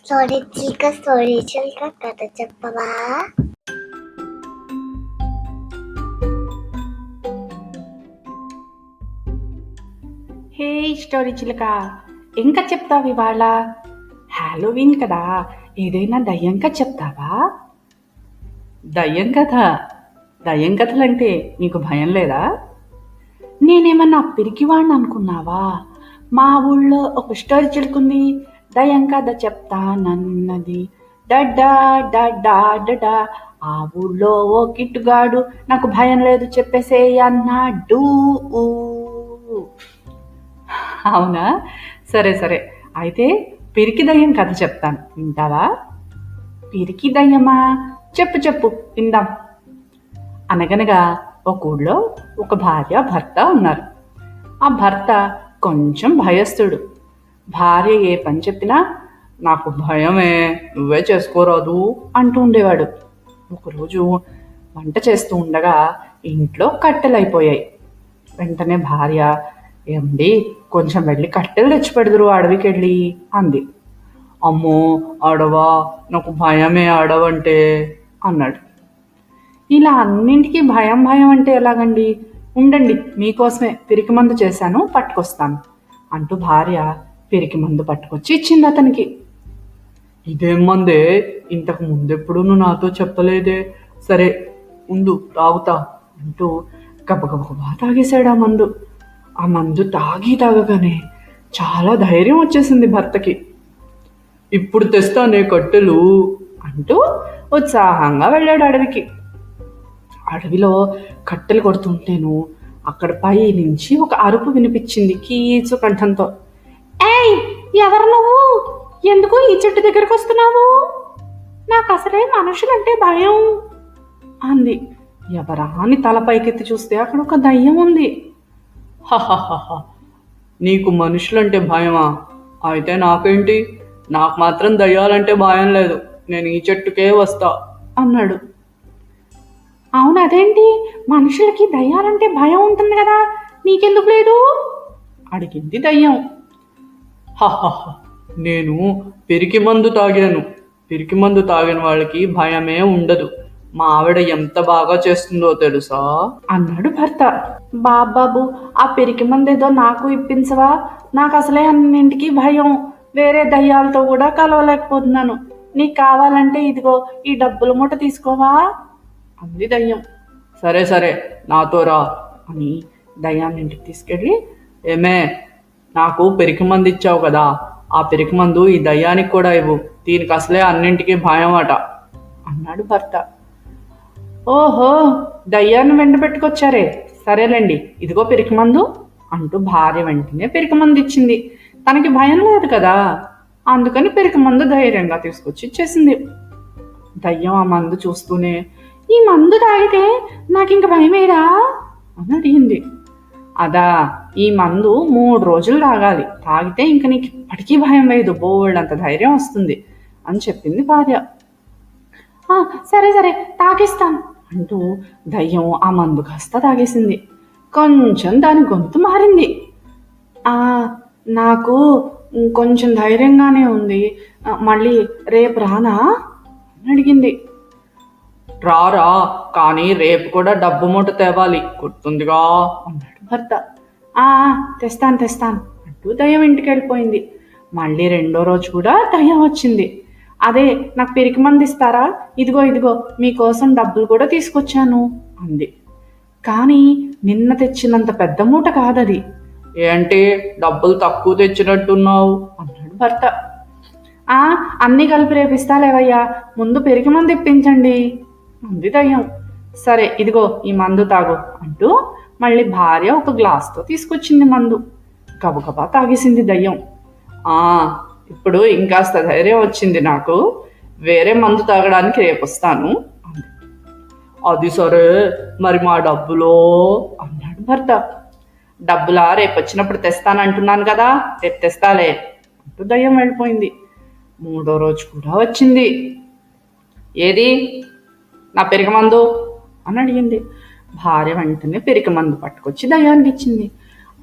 Story చిలుక కథ చెప్పవా? హే స్టోరీ చిలుక, ఇంకా చెప్తావు ఇవాళ? హాలోవీన్ కదా, ఏదైనా దయ్యం కథ చెప్తావా? దయ్యం కథలంటే నీకు భయం లేదా? నేనేమన్నా పిరికివాడిని అనుకున్నావా? మా ఊళ్ళో ఒక స్టోరీ చిలుకుంది, దయ్యం కథ చెప్తానన్నది. డడ్డా డడ్డా డడా, ఆ ఊళ్ళో ఓ కిట్టుగాడు, నాకు భయం లేదు చెప్పేసే అన్నాడు. అవునా? సరే సరే, అయితే పిరికి దయ్యం కథ చెప్తాను, వింటావా? పిరికి దయ్యమా? చెప్పు చెప్పు విందాం. అనగనగా ఒక ఊళ్ళో ఒక భార్య భర్త ఉన్నారు. ఆ భర్త కొంచెం భయస్థుడు. భార్య ఏ పని చెప్పినా నాకు భయమే, నువ్వే చేసుకోరాదు అంటూ ఉండేవాడు. ఒకరోజు వంట చేస్తూ ఉండగా ఇంట్లో కట్టెలు అయిపోయాయి. వెంటనే భార్య, ఏమండి కొంచెం వెళ్ళి కట్టెలు తెచ్చి పెడదురు అడవికి వెళ్ళి అంది. అమ్మో అడవా, నాకు భయమే అడవంటే అన్నాడు. ఇలా అన్నింటికీ భయం భయం అంటే ఎలాగండి? ఉండండి, మీకోసమే పిరికి మందు చేశాను, పట్టుకొస్తాను అంటూ భార్య పిరికి మందు పట్టుకొచ్చి ఇచ్చింది అతనికి. ఇదేం మందే, ఇంతకు ముందెప్పుడు నువ్వు నాతో చెప్పలేదే, సరే ఉండు తాగుతా అంటూ గబగబా తాగేశాడు ఆ మందు. ఆ మందు తాగగానే చాలా ధైర్యం వచ్చేసింది భర్తకి. ఇప్పుడు తెస్తానే కట్టెలు అంటూ ఉత్సాహంగా వెళ్ళాడు అడవికి. అడవిలో కట్టెలు కొడుతుంటేను అక్కడ పై నుంచి ఒక అరుపు వినిపించింది కీచు కంఠంతో. ఏయ్, ఎవరు నువ్వు? ఎందుకు ఈ చెట్టు దగ్గరకు వస్తున్నావు? నాకు అసలే మనుషులంటే భయం అంది. ఎవరా అని తల పైకెత్తి చూస్తే అక్కడ ఒక దయ్యం ఉంది. హహహహ, నీకు మనుషులంటే భయమా? అయితే నాకేంటి, నాకు మాత్రం దయ్యాలంటే భయం లేదు, నేను ఈ చెట్టుకే వస్తా అన్నాడు. అవును, అదేంటి, మనుషులకి దయ్యాలంటే భయం ఉంటుంది కదా, నీకెందుకు లేదు అడిగింది దయ్యం. హహహ, నేను పిరికి మందు తాగాను, పిరికి మందు తాగిన వాళ్ళకి భయమే ఉండదు, మా ఆవిడ ఎంత బాగా చేస్తుందో తెలుసా అన్నాడు భర్త. బాబాబు, ఆ పిరికి మందేదో నాకు ఇప్పించవా? నాకు అసలే అన్నింటికి భయం, వేరే దయ్యాలతో కూడా కలవలేకపోతున్నాను, నీకు కావాలంటే ఇదిగో ఈ డబ్బుల మూట తీసుకోవా అంది దయ్యం. సరే సరే, నాతో రా అని దయ్యాన్ని ఇంటికి తీసుకెళ్ళి, ఏమే నాకు పిరికి మందు ఇచ్చావు కదా, ఆ పిరికి మందు ఈ దయ్యానికి కూడా ఇవ్వు, దీనికి అసలే అన్నింటికీ భయం అట అన్నాడు భర్త. ఓహో, దయ్యాన్ని వెంట పెట్టుకొచ్చారే, సరేలేండి ఇదిగో పిరికి మందు అంటూ భార్య వెంటనే పిరికి మందు ఇచ్చింది. తనకి భయం లేదు కదా, అందుకని పిరికి మందు ధైర్యంగా తీసుకొచ్చి ఇచ్చేసింది. దయ్యం ఆ మందు చూస్తూనే, ఈ మందు తాగితే నాకు ఇంక భయమేరా అని అడిగింది. అదా, ఈ మందు 3 రోజులు తాగాలి, తాగితే ఇంక నీకు ఇప్పటికీ భయం వేయదు, బోల్డంత ధైర్యం వస్తుంది అని చెప్పింది భార్య. సరే సరే తాగిస్తాను అంటూ దయ్యం ఆ మందు కాస్త తాగేసింది. కొంచెం దాని గొంతు మారింది. నాకు కొంచెం ధైర్యంగానే ఉంది, మళ్ళీ రేపు రానా అని అడిగింది. రారా, కానీ రేపు కూడా డబ్బు మూట తేవాలి, గుర్తుందిగా అన్నాడు భర్త. తెస్తాను అంటూ దయ్యం ఇంటికి వెళ్ళిపోయింది. మళ్ళీ 2వ రోజు కూడా దయ్యం వచ్చింది. అదే, నాకు పిరికి మంది ఇస్తారా? ఇదిగో మీకోసం డబ్బులు కూడా తీసుకొచ్చాను అంది. కానీ నిన్న తెచ్చినంత పెద్ద మూట కాదది. ఏంటి, డబ్బులు తక్కువ తెచ్చినట్టున్నావు అన్నాడు భర్త. అన్నీ కలిపి రేపిస్తాలేవయ్యా, ముందు పిరికి మంది ఇప్పించండి అంది దయ్యం. సరే ఇదిగో ఈ మందు తాగు అంటూ మళ్ళీ భార్య ఒక గ్లాస్తో తీసుకొచ్చింది మందు. గబగబా తాగేసింది దయ్యం. ఇప్పుడు ఇంకాస్త ధైర్యం వచ్చింది నాకు, వేరే మందు తాగడానికి రేపు వస్తాను అంది. అది సరే, మరి మా డబ్బులో అన్నాడు భర్త. డబ్బులా రేపు వచ్చినప్పుడు తెస్తానంటున్నాను కదా, రేపు తెస్తాలే అంటూ దయ్యం వెళ్ళిపోయింది. 3వ రోజు కూడా వచ్చింది. ఏది నా పిరికి మందు అని అడిగింది. భార్య వెంటనే పిరికి మందు పట్టుకొచ్చి దయ్యానికి ఇచ్చింది.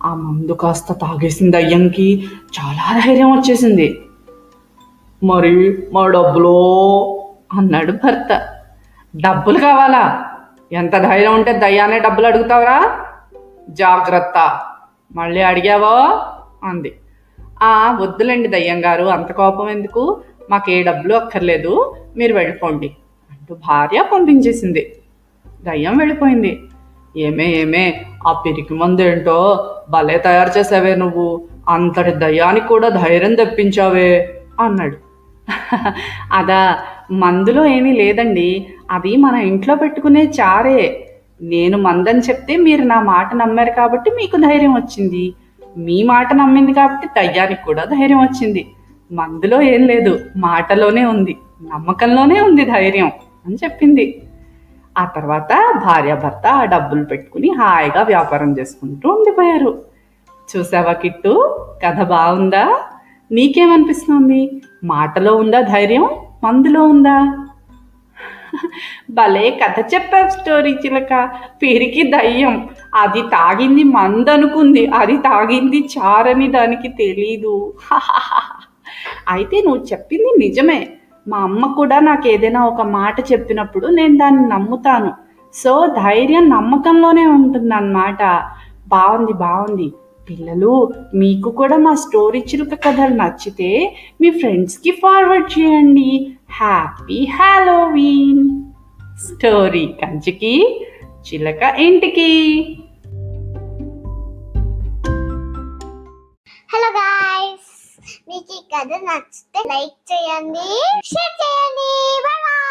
ఆ మందు కాస్త తాగేసిన దయ్యంకి చాలా ధైర్యం వచ్చేసింది. మరి మా డబ్బులో అన్నాడు భర్త. డబ్బులు కావాలా? ఎంత ధైర్యం ఉంటే దయ్యానే డబ్బులు అడుగుతావురా? జాగ్రత్త, మళ్ళీ అడిగావో అంది. వద్దులేండి దయ్యం గారు, అంత కోపం ఎందుకు, మాకు ఏ డబ్బులు అక్కర్లేదు, మీరు వెళ్ళిపోండి అంటూ భార్య పంపించేసింది. దయ్యం వెళ్ళిపోయింది. ఏమే ఆ పిరికి మందేంటో భలే తయారు చేసావే నువ్వు, అంతటి దయ్యానికి కూడా ధైర్యం తెప్పించావే అన్నాడు. అదా, మందులో ఏమీ లేదండి, అది మన ఇంట్లో పెట్టుకునే చారే. నేను మందని చెప్తే మీరు నా మాట నమ్మారు కాబట్టి మీకు ధైర్యం వచ్చింది, మీ మాట నమ్మింది కాబట్టి దయ్యానికి కూడా ధైర్యం వచ్చింది. మందులో ఏం లేదు, మాటలోనే ఉంది, నమ్మకంలోనే ఉంది ధైర్యం అని చెప్పింది. ఆ తర్వాత భార్యాభర్త ఆ డబ్బులు పెట్టుకుని హాయిగా వ్యాపారం చేసుకుంటూ ఉండిపోయారు. చూసావా కిట్టు, కథ బాగుందా? నీకేమనిపిస్తుంది? మాటలో ఉందా ధైర్యం, మందులో ఉందా? భలే కథ చెప్పావు స్టోరీ చిలక. పిరికి దయ్యం అది తాగింది మందనుకుంది, అది తాగింది చారని దానికి తెలీదు. అయితే నువ్వు చెప్పింది నిజమే. మా అమ్మ కూడా నాకు ఏదైనా ఒక మాట చెప్పినప్పుడు నేను దాన్ని నమ్ముతాను. సో ధైర్యం నమ్మకంలోనే ఉంటుందన్నమాట. బాగుంది. పిల్లలు, మీకు కూడా మా స్టోరీ చిలుక కథలు నచ్చితే మీ ఫ్రెండ్స్కి ఫార్వర్డ్ చేయండి. Happy Halloween. స్టోరీ కంచికి, చిలక ఇంటికి. హలో గాయ్స్, మీకు ఈ కథ నచ్చితే లైక్ చేయండి, షేర్ చేయండి. Bye bye.